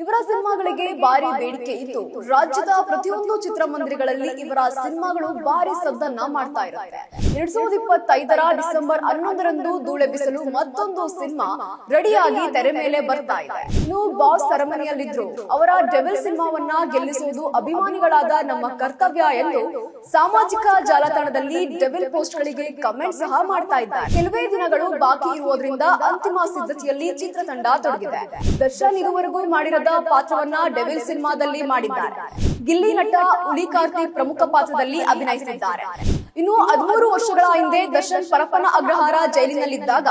ಇವರ ಸಿನಿಮಾಗಳಿಗೆ ಭಾರಿ ಬೇಡಿಕೆ ಇದ್ದು ರಾಜ್ಯದ ಪ್ರತಿಯೊಂದು ಚಿತ್ರಮಂದಿರಗಳಲ್ಲಿ ಇವರ ಸಿನಿಮಾಗಳು ಭಾರಿ ಸದ್ದನ್ನ ಮಾಡ್ತಾ ಇರುತ್ತೆ. 2025ರ ಡಿಸೆಂಬರ್ 11ರಂದು ಧೂಳೆಬ್ಬಿಸಲು ಮತ್ತೊಂದು ಸಿನಿಮಾ ರೆಡಿಯಾಗಿ ತೆರೆ ಮೇಲೆ ಬರ್ತಾ ಇದೆ. ಇನ್ನು ಬಾಸ್ ಸೆರೆಮನಿಯಲ್ಲಿದ್ರು ಅವರ ಡೆವಿಲ್ ಸಿನಿಮಾವನ್ನ ಗೆಲ್ಲಿಸುವುದು ಅಭಿಮಾನಿಗಳಾದ ನಮ್ಮ ಕರ್ತವ್ಯ ಎಂದು ಸಾಮಾಜಿಕ ಜಾಲತಾಣದಲ್ಲಿ ಡೆವಿಲ್ ಪೋಸ್ಟ್ ಗಳಿಗೆ ಕಮೆಂಟ್ ಸಹ ಮಾಡ್ತಾ ಇದ್ದಾರೆ. ಕೆಲವೇ ದಿನಗಳು ಬಾಕಿ ಇರುವುದರಿಂದ ಅಂತಿಮ ಸಿದ್ಧತೆಯಲ್ಲಿ ಚಿತ್ರತಂಡ ತೊಡಗಿದೆ. ದರ್ಶನ್ ಇದುವರೆಗೂ ಮಾಡಿರದ ಪಾತ್ರವನ್ನ ಡೆವಿಲ್ ಸಿನಿಮಾದಲ್ಲಿ ಮಾಡಿದ್ದಾರೆ. ಗಿಲ್ಲಿ ನಟ ಹುಲಿ ಕಾರ್ತಿಕ್ ಪ್ರಮುಖ ಪಾತ್ರದಲ್ಲಿ ಅಭಿನಯಿಸಿದ್ದಾರೆ. ಇನ್ನು 13 ವರ್ಷಗಳ ಹಿಂದೆ ದರ್ಶನ್ ಪರಪ್ಪನ ಅಗ್ರಹಾರ ಜೈಲಿನಲ್ಲಿದ್ದಾಗ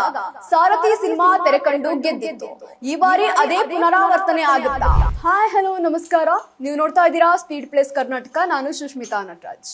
ಸಾರಥಿ ಸಿನಿಮಾ ತೆರೆ ಕಂಡು ಗೆದ್ದಿತ್ತು. ಈ ಬಾರಿ ಅದೇ ಪುನರಾವರ್ತನೆ ಆಗುತ್ತಾ? ಹಾಯ್ ಹಲೋ ನಮಸ್ಕಾರ, ನೀವು ನೋಡ್ತಾ ಇದ್ದೀರಾ ಸ್ಪೀಡ್ ಪ್ಲೇಸ್ ಕರ್ನಾಟಕ. ನಾನು ಸುಷ್ಮಿತಾ ನಟರಾಜ್.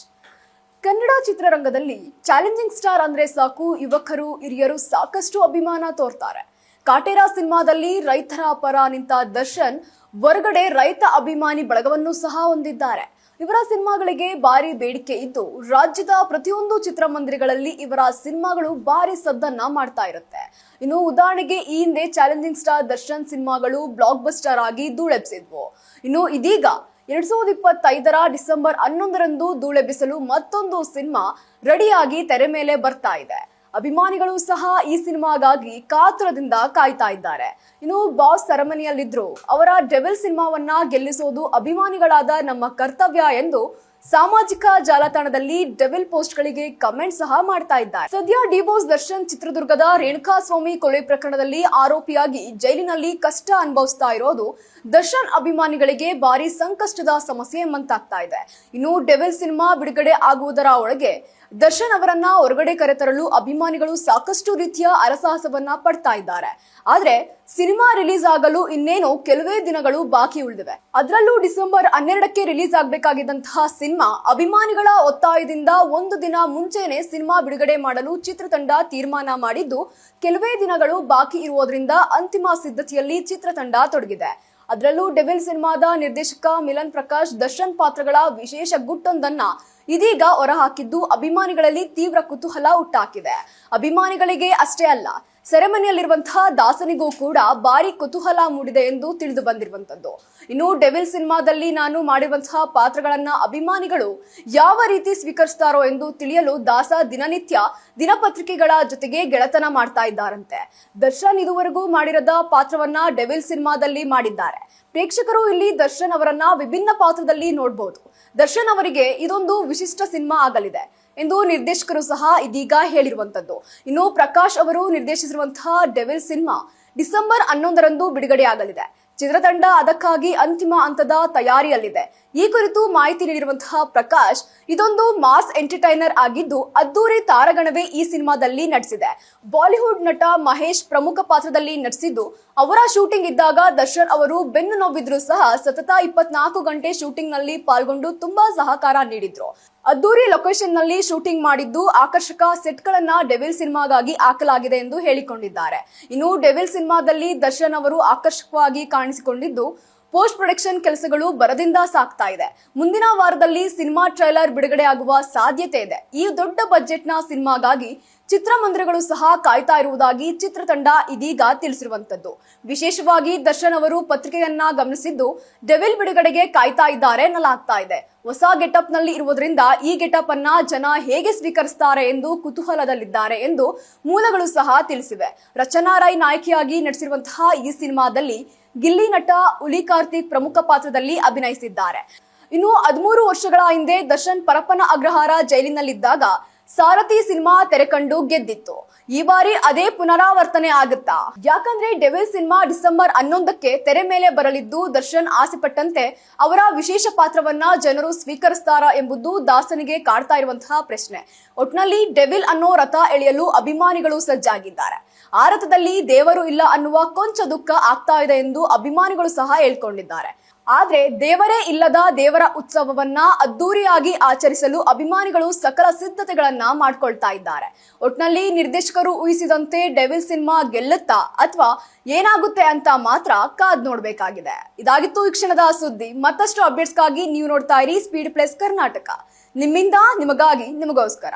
ಕನ್ನಡ ಚಿತ್ರರಂಗದಲ್ಲಿ ಚಾಲೆಂಜಿಂಗ್ ಸ್ಟಾರ್ ಅಂದ್ರೆ ಸಾಕು, ಯುವಕರು ಹಿರಿಯರು ಸಾಕಷ್ಟು ಅಭಿಮಾನ ತೋರ್ತಾರೆ. ಕಾಟೇರ ಸಿನಿಮಾದಲ್ಲಿ ರೈತರ ಪರ ನಿಂತ ದರ್ಶನ್ ಹೊರಗಡೆ ರೈತ ಅಭಿಮಾನಿ ಬಳಗವನ್ನು ಸಹ ಹೊಂದಿದ್ದಾರೆ. ಇವರ ಸಿನಿಮಾಗಳಿಗೆ ಭಾರಿ ಬೇಡಿಕೆ ಇದ್ದು ರಾಜ್ಯದ ಪ್ರತಿಯೊಂದು ಚಿತ್ರಮಂದಿರಗಳಲ್ಲಿ ಇವರ ಸಿನಿಮಾಗಳು ಭಾರಿ ಸದ್ದನ್ನ ಮಾಡ್ತಾ ಇರುತ್ತೆ. ಇನ್ನು ಉದಾಹರಣೆಗೆ ಈ ಹಿಂದೆ ಚಾಲೆಂಜಿಂಗ್ ಸ್ಟಾರ್ ದರ್ಶನ್ ಸಿನಿಮಾಗಳು ಬ್ಲಾಕ್ ಬಸ್ಟರ್ ಆಗಿ ಧೂಳೆಬ್ಬಿಸಿದ್ವು. ಇನ್ನು ಇದೀಗ 2025ರ ಡಿಸೆಂಬರ್ 11ರಂದು ಧೂಳೆಬ್ಬಿಸಲು ಮತ್ತೊಂದು ಸಿನಿಮಾ ರೆಡಿಯಾಗಿ ತೆರೆ ಮೇಲೆ ಬರ್ತಾ ಇದೆ. ಅಭಿಮಾನಿಗಳು ಸಹ ಈ ಸಿನಿಮಾಗಾಗಿ ಕಾತುರದಿಂದ ಕಾಯ್ತಾ ಇದ್ದಾರೆ. ಇನ್ನು ಬಾಸ್ ಸೆರೆಮನಿಯಲ್ಲಿದ್ರು ಅವರ ಡೆವಿಲ್ ಸಿನಿಮಾವನ್ನ ಗೆಲ್ಲಿಸೋದು ಅಭಿಮಾನಿಗಳಾದ ನಮ್ಮ ಕರ್ತವ್ಯ ಎಂದು ಸಾಮಾಜಿಕ ಜಾಲತಾಣದಲ್ಲಿ ಡೆವಿಲ್ ಪೋಸ್ಟ್ ಗಳಿಗೆ ಕಮೆಂಟ್ ಸಹ ಮಾಡ್ತಾ ಇದ್ದಾರೆ. ಸದ್ಯ ಡಿಬೋಸ್ ದರ್ಶನ್ ಚಿತ್ರದುರ್ಗದ ರೇಣುಕಾಸ್ವಾಮಿ ಕೊಲೆ ಪ್ರಕರಣದಲ್ಲಿ ಆರೋಪಿಯಾಗಿ ಜೈಲಿನಲ್ಲಿ ಕಷ್ಟ ಅನುಭವಿಸ್ತಾ ಇರೋದು ದರ್ಶನ್ ಅಭಿಮಾನಿಗಳಿಗೆ ಭಾರಿ ಸಂಕಷ್ಟದ ಸಮಸ್ಯೆ ಎಂಬಂತಾಗ್ತಾ ಇದೆ. ಇನ್ನು ಡೆವಿಲ್ ಸಿನಿಮಾ ಬಿಡುಗಡೆ ಆಗುವುದರ ಒಳಗೆ ದರ್ಶನ್ ಅವರನ್ನ ಹೊರಗಡೆ ಕರೆತರಲು ಅಭಿಮಾನಿಗಳು ಸಾಕಷ್ಟು ರೀತಿಯ ಹರಸಾಹಸವನ್ನ ಪಡ್ತಾ ಇದ್ದಾರೆ. ಆದ್ರೆ ಸಿನಿಮಾ ರಿಲೀಸ್ ಆಗಲು ಇನ್ನೇನು ಕೆಲವೇ ದಿನಗಳು ಬಾಕಿ ಉಳಿದಿವೆ. ಅದರಲ್ಲೂ ಡಿಸೆಂಬರ್ 12ಕ್ಕೆ ರಿಲೀಸ್ ಆಗಬೇಕಾಗಿದ್ದಂತಹ ಸಿನಿಮಾ ಅಭಿಮಾನಿಗಳ ಒತ್ತಾಯದಿಂದ ಒಂದು ದಿನ ಮುಂಚೆನೆ ಸಿನಿಮಾ ಬಿಡುಗಡೆ ಮಾಡಲು ಚಿತ್ರತಂಡ ತೀರ್ಮಾನ ಮಾಡಿದ್ದು ಕೆಲವೇ ದಿನಗಳು ಬಾಕಿ ಇರುವುದರಿಂದ ಅಂತಿಮ ಸಿದ್ಧತೆಯಲ್ಲಿ ಚಿತ್ರತಂಡ ತೊಡಗಿದೆ. ಅದರಲ್ಲೂ ಡೆವಿಲ್ ಸಿನಿಮಾದ ನಿರ್ದೇಶಕ ಮಿಲನ್ ಪ್ರಕಾಶ್ ದರ್ಶನ್ ಪಾತ್ರಗಳ ವಿಶೇಷ ಗುಟ್ಟೊಂದನ್ನ ಇದೀಗ ಹೊರಹಾಕಿದ್ದು ಅಭಿಮಾನಿಗಳಲ್ಲಿ ತೀವ್ರ ಕುತೂಹಲ ಹುಟ್ಟಾಕಿದೆ. ಅಭಿಮಾನಿಗಳಿಗೆ ಅಷ್ಟೇ ಅಲ್ಲ, ಸೆರೆಮನಿಯಲ್ಲಿರುವಂತಹ ದಾಸನಿಗೂ ಕೂಡ ಭಾರಿ ಕುತೂಹಲ ಮೂಡಿದೆ ಎಂದು ತಿಳಿದು ಬಂದಿರುವಂತದ್ದು. ಇನ್ನು ಡೆವಿಲ್ ಸಿನಿಮಾದಲ್ಲಿ ನಾನು ಮಾಡಿರುವಂತಹ ಪಾತ್ರಗಳನ್ನ ಅಭಿಮಾನಿಗಳು ಯಾವ ರೀತಿ ಸ್ವೀಕರಿಸ್ತಾರೋ ಎಂದು ತಿಳಿಯಲು ದಾಸ ದಿನನಿತ್ಯ ದಿನಪತ್ರಿಕೆಗಳ ಜೊತೆಗೆ ಗೆಳೆತನ ಮಾಡ್ತಾ ಇದ್ದಾರಂತೆ. ದರ್ಶನ್ ಇದುವರೆಗೂ ಮಾಡಿರದ ಪಾತ್ರವನ್ನ ಡೆವಿಲ್ ಸಿನಿಮಾದಲ್ಲಿ ಮಾಡಿದ್ದಾರೆ. ಪ್ರೇಕ್ಷಕರು ಇಲ್ಲಿ ದರ್ಶನ್ ಅವರನ್ನ ವಿಭಿನ್ನ ಪಾತ್ರದಲ್ಲಿ ನೋಡಬಹುದು. ದರ್ಶನ್ ಅವರಿಗೆ ಇದೊಂದು ವಿಶಿಷ್ಟ ಸಿನಿಮಾ ಆಗಲಿದೆ ಎಂದು ನಿರ್ದೇಶಕರು ಸಹ ಇದೀಗ ಹೇಳಿರುವಂತದ್ದು. ಇನ್ನು ಪ್ರಕಾಶ್ ಅವರು ನಿರ್ದೇಶಿಸಿರುವಂತಹ ಡೆವಿಲ್ ಸಿನಿಮಾ ಡಿಸೆಂಬರ್ 11ರಂದು ಬಿಡುಗಡೆ ಆಗಲಿದೆ. ಚಿತ್ರತಂಡ ಅದಕ್ಕಾಗಿ ಅಂತಿಮ ಹಂತದ ತಯಾರಿಯಲ್ಲಿದೆ. ಈ ಕುರಿತು ಮಾಹಿತಿ ನೀಡಿರುವಂತಹ ಪ್ರಕಾಶ್, ಇದೊಂದು ಮಾಸ್ ಎಂಟರ್ಟೈನರ್ ಆಗಿದ್ದು ಅದ್ದೂರಿ ತಾರಗಣವೇ ಈ ಸಿನಿಮಾದಲ್ಲಿ ನಟಿಸಿದೆ. ಬಾಲಿವುಡ್ ನಟ ಮಹೇಶ್ ಪ್ರಮುಖ ಪಾತ್ರದಲ್ಲಿ ನಟಿಸಿದ್ದು ಅವರ ಶೂಟಿಂಗ್ ಇದ್ದಾಗ ದರ್ಶನ್ ಅವರು ಬೆನ್ನು ನೋವಿದ್ರು ಸಹ ಸತತ 24 ಗಂಟೆ ಶೂಟಿಂಗ್ ನಲ್ಲಿ ಪಾಲ್ಗೊಂಡು ತುಂಬಾ ಸಹಕಾರ ನೀಡಿದ್ರು. ಅದ್ದೂರಿ ಲೊಕೇಶನ್ ನಲ್ಲಿ ಶೂಟಿಂಗ್ ಮಾಡಿದ್ದು ಆಕರ್ಷಕ ಸೆಟ್ ಗಳನ್ನ ಡೆವಿಲ್ ಸಿನಿಮಾಗಾಗಿ ಹಾಕಲಾಗಿದೆ ಎಂದು ಹೇಳಿಕೊಂಡಿದ್ದಾರೆ. ಇನ್ನು ಡೆವಿಲ್ ಸಿನಿಮಾದಲ್ಲಿ ದರ್ಶನ್ ಅವರು ಆಕರ್ಷಕವಾಗಿ ಕಾಣಿಸಿಕೊಂಡಿದ್ದು ಪೋಸ್ಟ್ ಪ್ರೊಡಕ್ಷನ್ ಕೆಲಸಗಳು ಭರದಿಂದ ಸಾಗ್ತಾ ಇದೆ. ಮುಂದಿನ ವಾರದಲ್ಲಿ ಸಿನಿಮಾ ಟ್ರೈಲರ್ ಬಿಡುಗಡೆ ಆಗುವ ಸಾಧ್ಯತೆ ಇದೆ. ಈ ದೊಡ್ಡ ಬಜೆಟ್ ನ ಸಿನಿಮಾಗಾಗಿ ಚಿತ್ರಮಂದಿರಗಳು ಸಹ ಕಾಯ್ತಾ ಇರುವುದಾಗಿ ಚಿತ್ರತಂಡ ಇದೀಗ ತಿಳಿಸಿರುವಂತದ್ದು. ವಿಶೇಷವಾಗಿ ದರ್ಶನ್ ಅವರು ಪತ್ರಿಕೆಯನ್ನ ಗಮನಿಸಿದ್ದು ಡೆವಿಲ್ ಬಿಡುಗಡೆಗೆ ಕಾಯ್ತಾ ಇದ್ದಾರೆ ಎನ್ನಲಾಗ್ತಾ ಇದೆ. ಹೊಸ ಗೆಟಪ್ ನಲ್ಲಿ ಇರುವುದರಿಂದ ಈ ಗೆಟಪ್ ಅನ್ನ ಜನ ಹೇಗೆ ಸ್ವೀಕರಿಸುತ್ತಾರೆ ಎಂದು ಕುತೂಹಲದಲ್ಲಿದ್ದಾರೆ ಎಂದು ಮೂಲಗಳು ಸಹ ತಿಳಿಸಿವೆ. ರಚನಾ ರೈ ನಾಯಕಿಯಾಗಿ ನಟಿಸಿರುವಂತಹ ಈ ಸಿನಿಮಾದಲ್ಲಿ ಗಿಲ್ಲಿ ನಟ ಹುಲಿ ಕಾರ್ತಿಕ್ ಪ್ರಮುಖ ಪಾತ್ರದಲ್ಲಿ ಅಭಿನಯಿಸಿದ್ದಾರೆ. ಇನ್ನು 13 ವರ್ಷಗಳ ಹಿಂದೆ ದರ್ಶನ್ ಪರಪ್ಪನ ಅಗ್ರಹಾರ ಜೈಲಿನಲ್ಲಿದ್ದಾಗ ಸಾರಥಿ ಸಿನಿಮಾ ತೆರೆ ಕಂಡು ಗೆದ್ದಿತ್ತು. ಈ ಬಾರಿ ಅದೇ ಪುನರಾವರ್ತನೆ ಆಗುತ್ತಾ? ಯಾಕಂದ್ರೆ ಡೆವಿಲ್ ಸಿನಿಮಾ ಡಿಸೆಂಬರ್ 11ಕ್ಕೆ ತೆರೆ ಮೇಲೆ ಬರಲಿದ್ದು ದರ್ಶನ್ ಆಸೆ ಪಟ್ಟಂತೆ ಅವರ ವಿಶೇಷ ಪಾತ್ರವನ್ನ ಜನರು ಸ್ವೀಕರಿಸ್ತಾರಾ ಎಂಬುದು ದಾಸನಿಗೆ ಕಾಡ್ತಾ ಇರುವಂತಹ ಪ್ರಶ್ನೆ. ಒಟ್ನಲ್ಲಿ ಡೆವಿಲ್ ಅನ್ನೋ ರಥ ಎಳೆಯಲು ಅಭಿಮಾನಿಗಳು ಸಜ್ಜಾಗಿದ್ದಾರೆ. ಆ ರಥದಲ್ಲಿ ದೇವರು ಇಲ್ಲ ಅನ್ನುವ ಕೊಂಚ ದುಃಖ ಆಗ್ತಾ ಇದೆ ಎಂದು ಅಭಿಮಾನಿಗಳು ಸಹ ಹೇಳ್ಕೊಂಡಿದ್ದಾರೆ. ಆದ್ರೆ ದೇವರೇ ಇಲ್ಲದ ದೇವರ ಉತ್ಸವವನ್ನ ಅದ್ದೂರಿಯಾಗಿ ಆಚರಿಸಲು ಅಭಿಮಾನಿಗಳು ಸಕಲ ಸಿದ್ಧತೆಗಳನ್ನ ಮಾಡ್ಕೊಳ್ತಾ ಇದ್ದಾರೆ. ಒಟ್ನಲ್ಲಿ ನಿರ್ದೇಶಕರು ಊಹಿಸಿದಂತೆ ಡೆವಿಲ್ ಸಿನಿಮಾ ಗೆಲ್ಲುತ್ತಾ ಅಥವಾ ಏನಾಗುತ್ತೆ ಅಂತ ಮಾತ್ರ ಕಾದ್ ನೋಡ್ಬೇಕಾಗಿದೆ. ಇದಾಗಿತ್ತು ಈ ಕ್ಷಣದ ಸುದ್ದಿ. ಮತ್ತಷ್ಟು ಅಪ್ಡೇಟ್ಸ್ಗಾಗಿ ನೀವು ನೋಡ್ತಾ ಇರಿ ಸ್ಪೀಡ್ ಪ್ಲೇಸ್ ಕರ್ನಾಟಕ. ನಿಮ್ಮಿಂದ ನಿಮಗಾಗಿ ನಿಮಗೋಸ್ಕರ.